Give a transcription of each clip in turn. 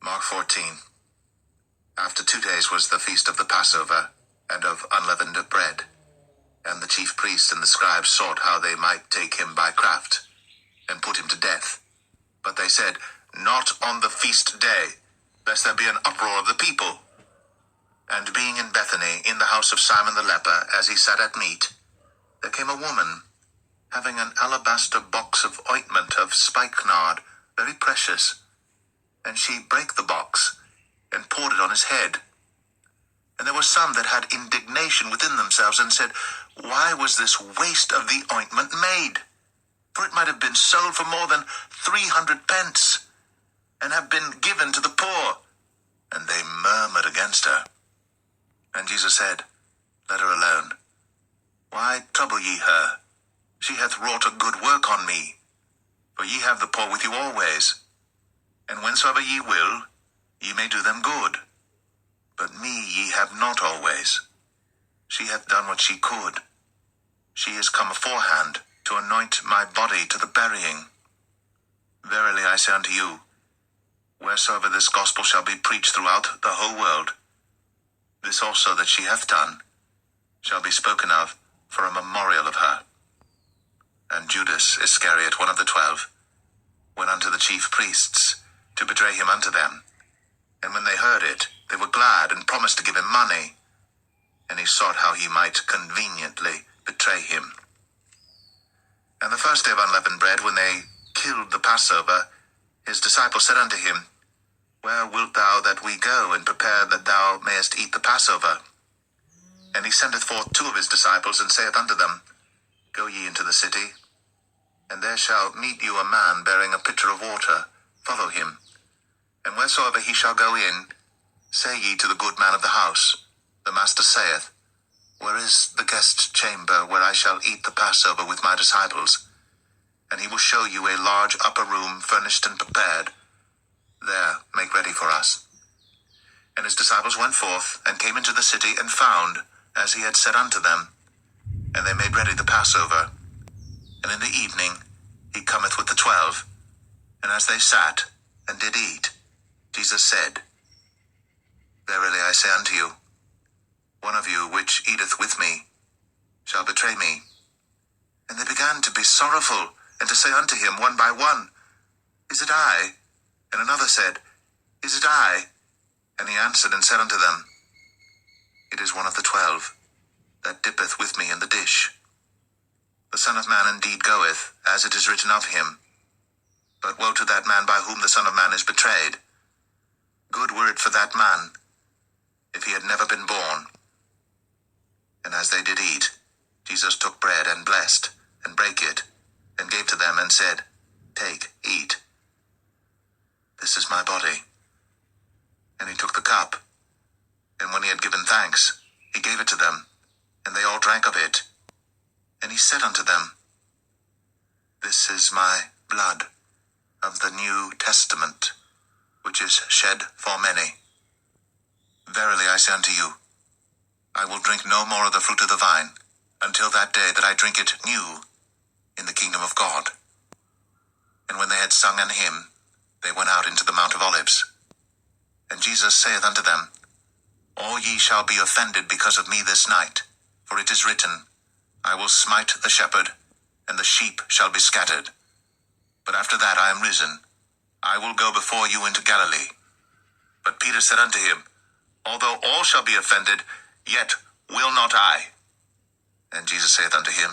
Mark 14. After 2 days was the feast of the Passover, and of unleavened bread. And the chief priests and the scribes sought how they might take him by craft, and put him to death. But they said, Not on the feast day, lest there be an uproar of the people. And being in Bethany, in the house of Simon the leper, as he sat at meat, there came a woman, having an alabaster box of ointment of spikenard, very precious. And she brake the box, and poured it on his head. And there were some that had indignation within themselves, and said, Why was this waste of the ointment made? For it might have been sold for more than 300 pence, and have been given to the poor. And they murmured against her. And Jesus said, Let her alone. Why trouble ye her? She hath wrought a good work on me. For ye have the poor with you always, and whensoever ye will, ye may do them good. But me ye have not always. She hath done what she could. She is come aforehand to anoint my body to the burying. Verily I say unto you, wheresoever this gospel shall be preached throughout the whole world, this also that she hath done shall be spoken of for a memorial of her. And Judas Iscariot, one of the 12, went unto the chief priests to betray him unto them. And when they heard it, they were glad, and promised to give him money. And he sought how he might conveniently betray him. And the first day of unleavened bread, when they killed the Passover, his disciples said unto him, Where wilt thou that we go, and prepare that thou mayest eat the Passover? And he sendeth forth 2 of his disciples, and saith unto them, Go ye into the city, and there shall meet you a man bearing a pitcher of water. Follow him. And wheresoever he shall go in, say ye to the good man of the house, The master saith, Where is the guest chamber where I shall eat the Passover with my disciples? And he will show you a large upper room, furnished and prepared. There make ready for us. And his disciples went forth, and came into the city, and found, as he had said unto them. And they made ready the Passover. And in the evening he cometh with the 12. And as they sat, and did eat, Jesus said, Verily I say unto you, one of you which eateth with me shall betray me. And they began to be sorrowful, and to say unto him one by one, Is it I? And another said, Is it I? And he answered and said unto them, It is one of the 12, that dippeth with me in the dish. The Son of Man indeed goeth, as it is written of him. But woe to that man by whom the Son of Man is betrayed. Good were it for that man, if he had never been born. And as they did eat, Jesus took bread, and blessed, and brake it, and gave to them, and said, Take, eat. This is my body. And he took the cup, and when he had given thanks, he gave it to them, and they all drank of it. And he said unto them, This is my blood of the New Testament, which is shed for many. Verily I say unto you, I will drink no more of the fruit of the vine, until that day that I drink it new in the kingdom of God. And when they had sung an hymn, they went out into the Mount of Olives. And Jesus saith unto them, All ye shall be offended because of me this night, for it is written, I will smite the shepherd, and the sheep shall be scattered. But after that I am risen, I will go before you into Galilee. But Peter said unto him, Although all shall be offended, yet will not I. And Jesus saith unto him,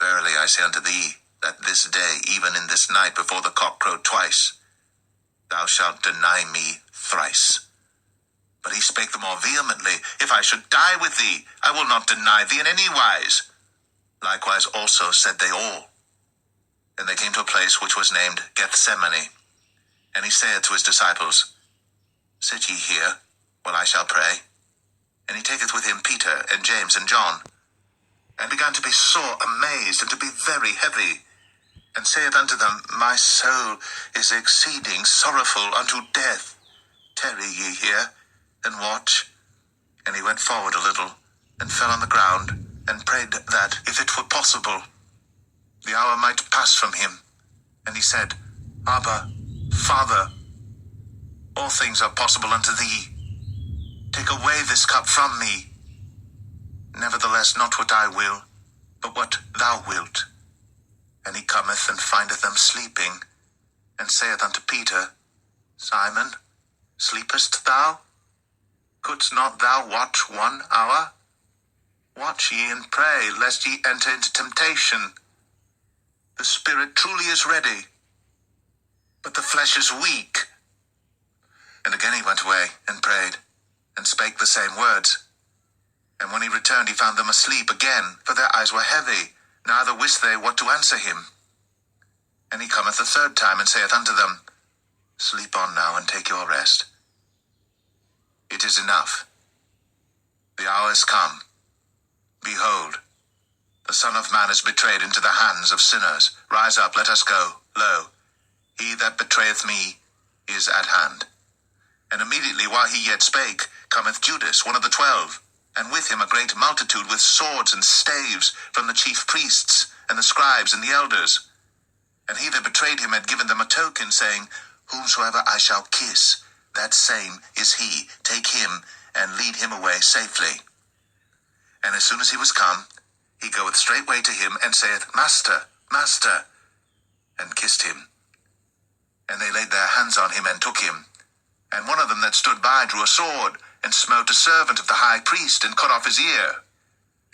Verily I say unto thee, that this day, even in this night, before the cock crow twice, thou shalt deny me thrice. But he spake the more vehemently, If I should die with thee, I will not deny thee in any wise. Likewise also said they all. And they came to a place which was named Gethsemane. And he saith to his disciples, Sit ye here, while I shall pray. And he taketh with him Peter, and James, and John, and began to be sore amazed, and to be very heavy, and saith unto them, My soul is exceeding sorrowful unto death. Tarry ye here, and watch. And he went forward a little, and fell on the ground, and prayed that, if it were possible, the hour might pass from him. And he said, Abba, Father, all things are possible unto thee. Take away this cup from me. Nevertheless, not what I will, but what thou wilt. And he cometh and findeth them sleeping, and saith unto Peter, Simon, sleepest thou? Couldst not thou watch 1 hour? Watch ye and pray, lest ye enter into temptation. The spirit truly is ready, but the flesh is weak. And again he went away and prayed, and spake the same words. And when he returned, he found them asleep again, for their eyes were heavy, neither wist they what to answer him. And he cometh the third time, and saith unto them, Sleep on now, and take your rest. It is enough. The hour is come. Behold, the Son of Man is betrayed into the hands of sinners. Rise up, let us go. Lo, he that betrayeth me is at hand. And immediately while he yet spake, cometh Judas, one of the 12, and with him a great multitude with swords and staves from the chief priests and the scribes and the elders. And he that betrayed him had given them a token, saying, Whomsoever I shall kiss, that same is he. Take him, and lead him away safely. And as soon as he was come, he goeth straightway to him, and saith, Master, Master, and kissed him. And they laid their hands on him, and took him. And one of them that stood by drew a sword, and smote a servant of the high priest, and cut off his ear.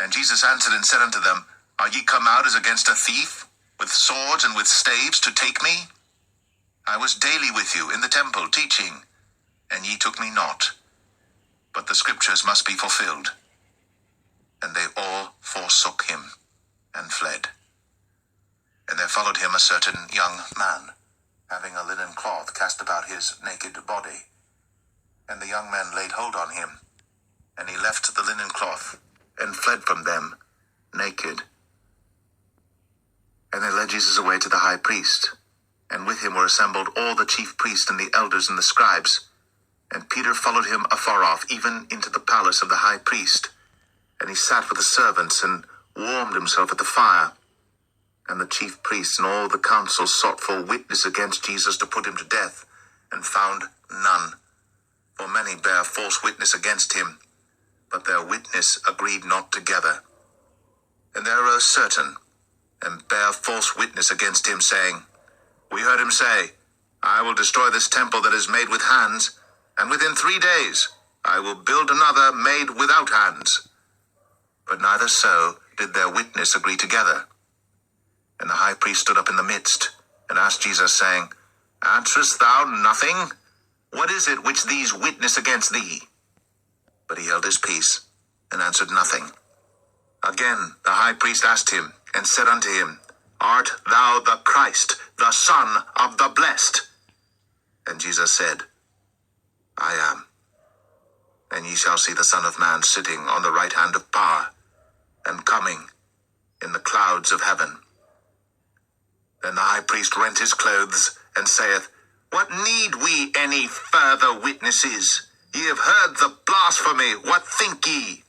And Jesus answered and said unto them, Are ye come out as against a thief, with swords and with staves, to take me? I was daily with you in the temple, teaching, and ye took me not. But the scriptures must be fulfilled. And they all forsook him, and fled. And there followed him a certain young man, having a linen cloth cast about his naked body. And the young men laid hold on him, and he left the linen cloth, and fled from them, naked. And they led Jesus away to the high priest, and with him were assembled all the chief priests and the elders and the scribes. And Peter followed him afar off, even into the palace of the high priest. And he sat with the servants, and warmed himself at the fire. And the chief priests and all the council sought for a witness against Jesus to put him to death, and found none. For many bare false witness against him, but their witness agreed not together. And there arose certain, and bare false witness against him, saying, We heard him say, I will destroy this temple that is made with hands, and within 3 days I will build another made without hands. But neither so did their witness agree together. And the high priest stood up in the midst, and asked Jesus, saying, Answerest thou nothing? What is it which these witness against thee? But he held his peace, and answered nothing. Again the high priest asked him, and said unto him, Art thou the Christ, the Son of the Blessed? And Jesus said, I am. And ye shall see the Son of Man sitting on the right hand of power, and coming in the clouds of heaven. Then the high priest rent his clothes, and saith, What need we any further witnesses? Ye have heard the blasphemy. What think ye?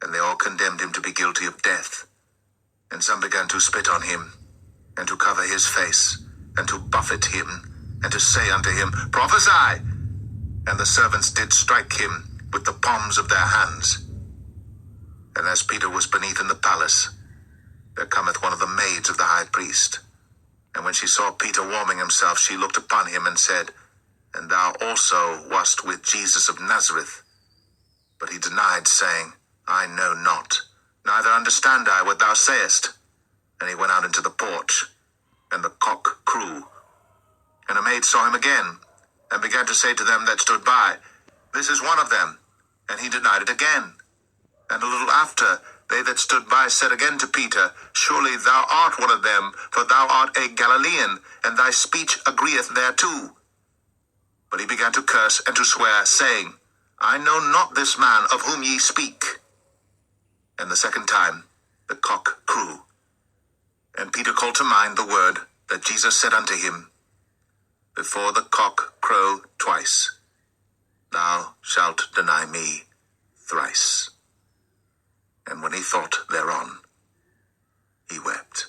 And they all condemned him to be guilty of death. And some began to spit on him, and to cover his face, and to buffet him, and to say unto him, Prophesy! And the servants did strike him with the palms of their hands. And as Peter was beneath in the palace, there cometh one of the maids of the high priest. And when she saw Peter warming himself, she looked upon him and said, And thou also wast with Jesus of Nazareth. But he denied, saying, I know not, neither understand I what thou sayest. And he went out into the porch, and the cock crew. And a maid saw him again, and began to say to them that stood by, This is one of them. And he denied it again. And a little after, they that stood by said again to Peter, Surely thou art one of them, for thou art a Galilean, and thy speech agreeth thereto. But he began to curse and to swear, saying, I know not this man of whom ye speak. And the second time the cock crew. And Peter called to mind the word that Jesus said unto him, Before the cock crow twice, thou shalt deny me thrice. And when he thought thereon, he wept.